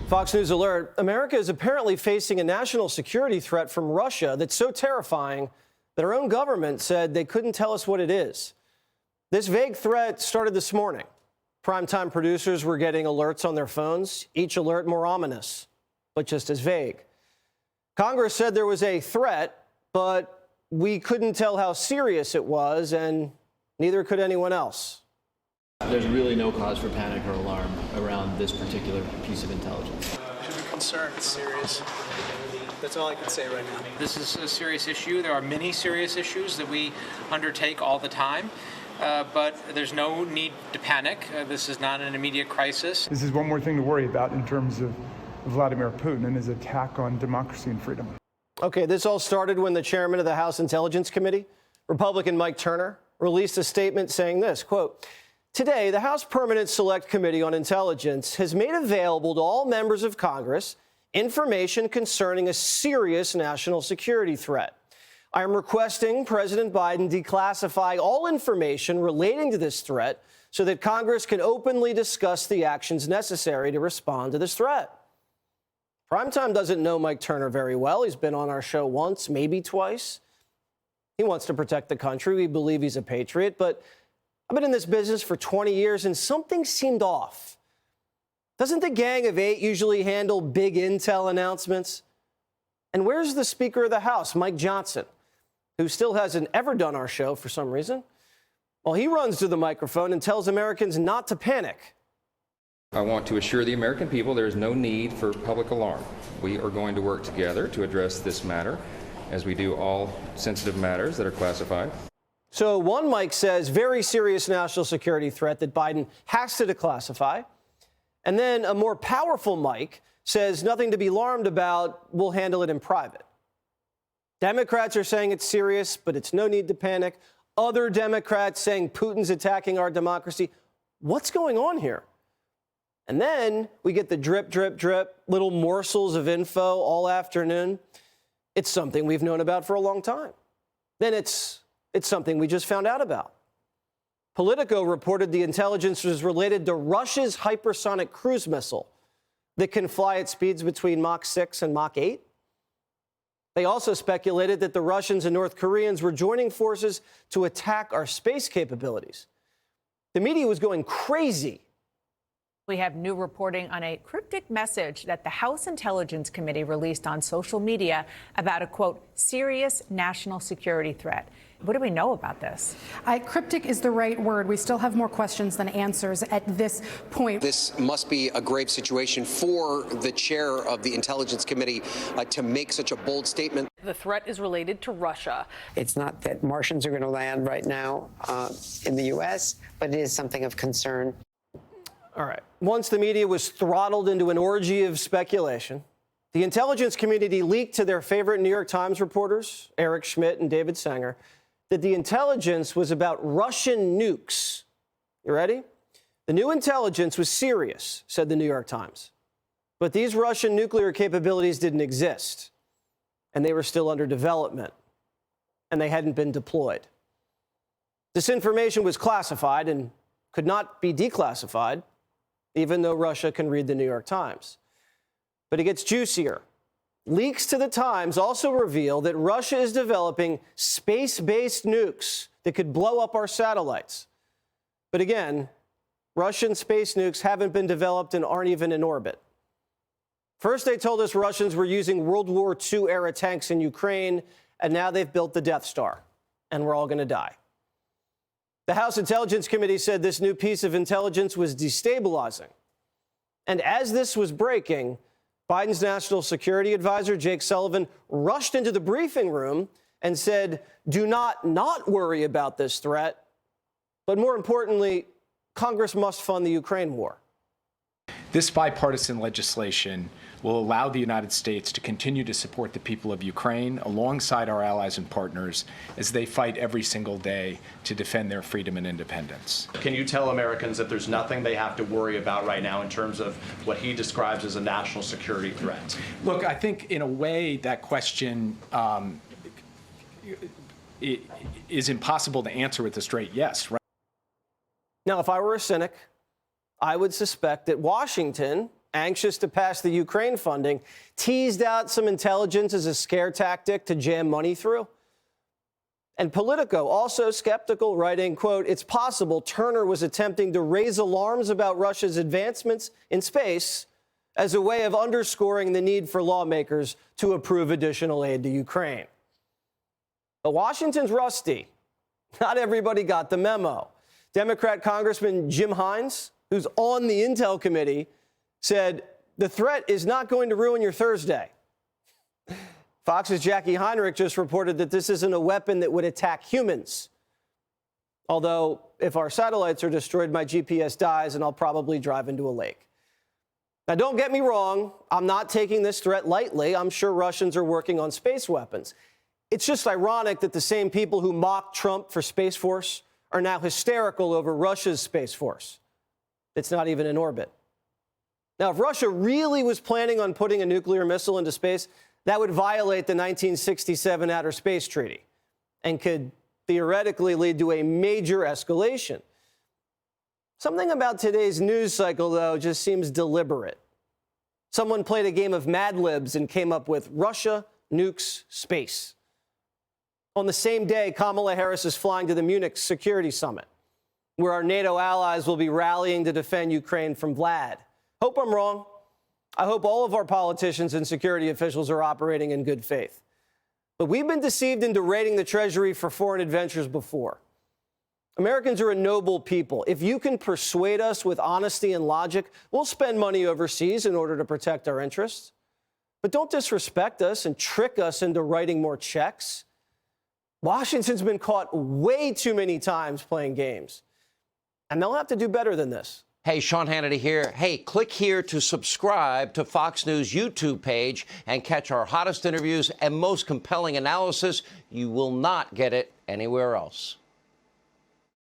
Fox News alert. America is apparently facing a national security threat from Russia that's so terrifying that our own government said they couldn't tell us what it is. This vague threat started this morning. Primetime producers were getting alerts on their phones, each alert more ominous, but just as vague. Congress said there was a threat, but we couldn't tell how serious it was, and neither could anyone else. There's really no cause for panic or alarm around this particular piece of intelligence. Should be concerned. It's serious. That's all I can say right now. This is a serious issue. There are many serious issues that we undertake all the time, but there's no need to panic. This is not an immediate crisis. This is one more thing to worry about in terms of Vladimir Putin and his attack on democracy and freedom. Okay, this all started when the chairman of the House Intelligence Committee, Republican Mike Turner, released a statement saying this, quote, "Today, the House Permanent Select Committee on Intelligence has made available to all members of Congress information concerning a serious national security threat. I am requesting President Biden declassify all information relating to this threat so that Congress can openly discuss the actions necessary to respond to this threat." Primetime doesn't know Mike Turner very well. He's been on our show once, maybe twice. He wants to protect the country. We believe he's a patriot, but I've been in this business for 20 years, and something seemed off. Doesn't the Gang of Eight usually handle big intel announcements? And where's the Speaker of the House, Mike Johnson, who still hasn't ever done our show for some reason? Well, he runs to the microphone and tells Americans not to panic. I want to assure the American people there is no need for public alarm. We are going to work together to address this matter, as we do all sensitive matters that are classified. So one Mike says very serious national security threat that Biden has to declassify. And then a more powerful Mike says nothing to be alarmed about, we'll handle it in private. Democrats are saying it's serious, but it's no need to panic. Other Democrats saying Putin's attacking our democracy. What's going on here? And then we get the drip, drip, drip, little morsels of info all afternoon. It's something we've known about for a long time. Then it's something we just found out about. Politico reported the intelligence was related to Russia's hypersonic cruise missile that can fly at speeds between Mach 6 and Mach 8. They also speculated that the Russians and North Koreans were joining forces to attack our space capabilities. The media was going crazy. We have new reporting on a cryptic message that the House Intelligence Committee released on social media about a, quote, serious national security threat. What do we know about this? Cryptic is the right word. We still have more questions than answers at this point. This must be a grave situation for the chair of the Intelligence Committee to make such a bold statement. The threat is related to Russia. It's not that Martians are going to land right now in the U.S., but it is something of concern. All right. Once the media was throttled into an orgy of speculation, the intelligence community leaked to their favorite New York Times reporters, Eric Schmidt and David Sanger, that the intelligence was about Russian nukes. You ready? The new intelligence was serious, said the New York Times. But these Russian nuclear capabilities didn't exist, and they were still under development, and they hadn't been deployed. This information was classified and could not be declassified, even though Russia can read the New York Times. But it gets juicier. Leaks to the Times also reveal that Russia is developing space-based nukes that could blow up our satellites. But again, Russian space nukes haven't been developed and aren't even in orbit. First, they told us Russians were using World War II-era tanks in Ukraine, and now they've built the Death Star, and we're all going to die. The House Intelligence Committee said this new piece of intelligence was destabilizing. And as this was breaking, Biden's national security advisor, Jake Sullivan, rushed into the briefing room and said, do not worry about this threat. But more importantly, Congress must fund the Ukraine war. This bipartisan legislation will allow the United States to continue to support the people of Ukraine alongside our allies and partners as they fight every single day to defend their freedom and independence. Can you tell Americans that there's nothing they have to worry about right now in terms of what he describes as a national security threat? Look, I think in a way that question is impossible to answer with a straight yes. Right? Now, if I were a cynic, I would suspect that Washington anxious to pass the Ukraine funding, teased out some intelligence as a scare tactic to jam money through. And Politico, also skeptical, writing, quote, "It's possible Turner was attempting to raise alarms about Russia's advancements in space as a way of underscoring the need for lawmakers to approve additional aid to Ukraine." But Washington's rusty. Not everybody got the memo. Democrat Congressman Jim Hines, who's on the Intel Committee, said the threat is not going to ruin your Thursday. Fox's Jackie Heinrich just reported that this isn't a weapon that would attack humans. Although, if our satellites are destroyed, my GPS dies and I'll probably drive into a lake. Now, don't get me wrong. I'm not taking this threat lightly. I'm sure Russians are working on space weapons. It's just ironic that the same people who mocked Trump for Space Force are now hysterical over Russia's Space Force. It's not even in orbit. Now, if Russia really was planning on putting a nuclear missile into space, that would violate the 1967 Outer Space Treaty and could theoretically lead to a major escalation. Something about today's news cycle, though, just seems deliberate. Someone played a game of Mad Libs and came up with Russia nukes space. On the same day, Kamala Harris is flying to the Munich Security Summit, where our NATO allies will be rallying to defend Ukraine from Vlad. Hope I'm wrong. I hope all of our politicians and security officials are operating in good faith. But we've been deceived into raiding the Treasury for foreign adventures before. Americans are a noble people. If you can persuade us with honesty and logic, we'll spend money overseas in order to protect our interests. But don't disrespect us and trick us into writing more checks. Washington's been caught way too many times playing games, and they'll have to do better than this. Hey, Sean Hannity here. Hey, click here to subscribe to Fox News YouTube page and catch our hottest interviews and most compelling analysis. You will not get it anywhere else.